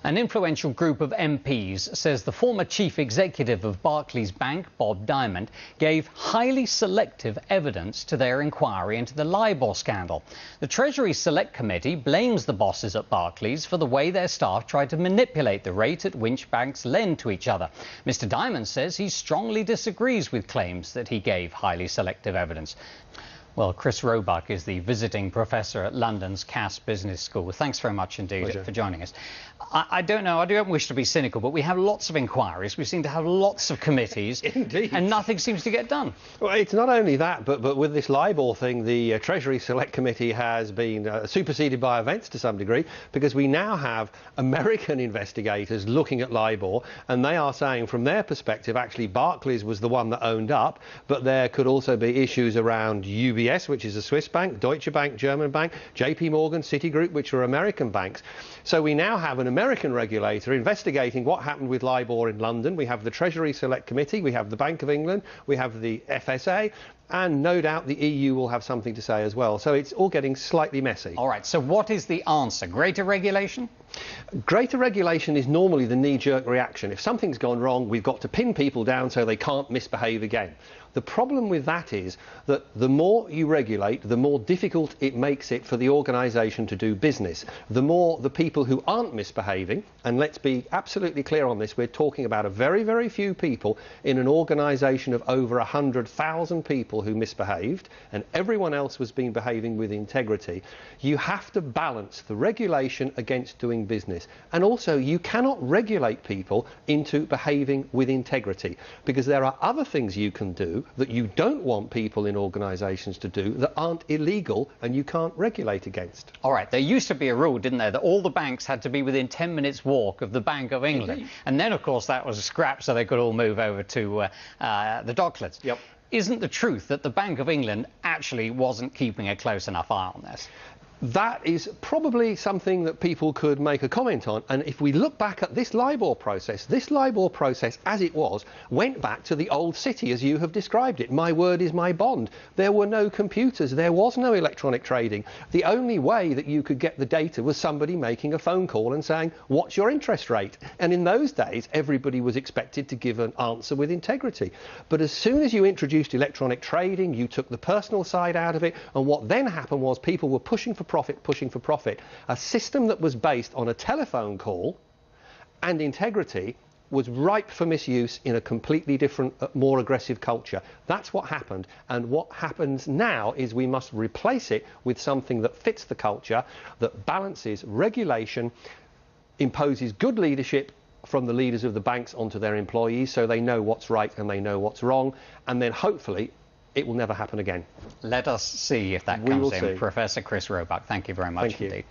An influential group of MPs says the former chief executive of Barclays Bank, Bob Diamond, gave highly selective evidence to their inquiry into the LIBOR scandal. The Treasury Select Committee blames the bosses at Barclays for the way their staff tried to manipulate the rate at which banks lend to each other. Mr. Diamond says he strongly disagrees with claims that he gave highly selective evidence. Well, Chris Roebuck is the visiting professor at London's Cass Business School. Thanks very much indeed for joining us. I don't wish to be cynical, but we have lots of inquiries. We seem to have lots of committees. Indeed. And nothing seems to get done. Well, it's not only that, but with this LIBOR thing, the Treasury Select Committee has been superseded by events to some degree, because we now have American investigators looking at LIBOR, and they are saying from their perspective, actually, Barclays was the one that owned up, but there could also be issues around UBS, which is a Swiss bank, Deutsche Bank, German bank, JP Morgan, Citigroup, which are American banks. So we now have an American regulator investigating what happened with LIBOR in London. We have the Treasury Select Committee, we have the Bank of England, we have the FSA, and no doubt the EU will have something to say as well. So it's all getting slightly messy. All right, so what is the answer? Greater regulation? Greater regulation is normally the knee-jerk reaction. If something's gone wrong, we've got to pin people down so they can't misbehave again. The problem with that is that the more you regulate, the more difficult it makes it for the organisation to do business. The more the people who aren't misbehaving, and let's be absolutely clear on this, we're talking about a very, very few people in an organisation of over 100,000 people who misbehaved, and everyone else was behaving with integrity. You have to balance the regulation against doing business. And also, you cannot regulate people into behaving with integrity, because there are other things you can do that you don't want people in organisations to do that aren't illegal and you can't regulate against. All right, there used to be a rule, didn't there, that all the banks had to be within 10 minutes walk of the Bank of England. Indeed. And then, of course, that was scrapped so they could all move over to the Docklands. Yep. Isn't the truth that the Bank of England actually wasn't keeping a close enough eye on this? That is probably something that people could make a comment on. And if we look back at this LIBOR process, as it was, went back to the old city as you have described it. My word is my bond. There were no computers. There was no electronic trading. The only way that you could get the data was somebody making a phone call and saying, what's your interest rate? And in those days, everybody was expected to give an answer with integrity. But as soon as you introduced electronic trading, you took the personal side out of it. And what then happened was people were pushing for profit. A system that was based on a telephone call and integrity was ripe for misuse in a completely different, more aggressive culture. That's what happened. And what happens now is we must replace it with something that fits the culture, that balances regulation, imposes good leadership from the leaders of the banks onto their employees so they know what's right and they know what's wrong, and then hopefully it will never happen again. Let us see if that comes in. Professor Chris Roebuck, thank you very much indeed.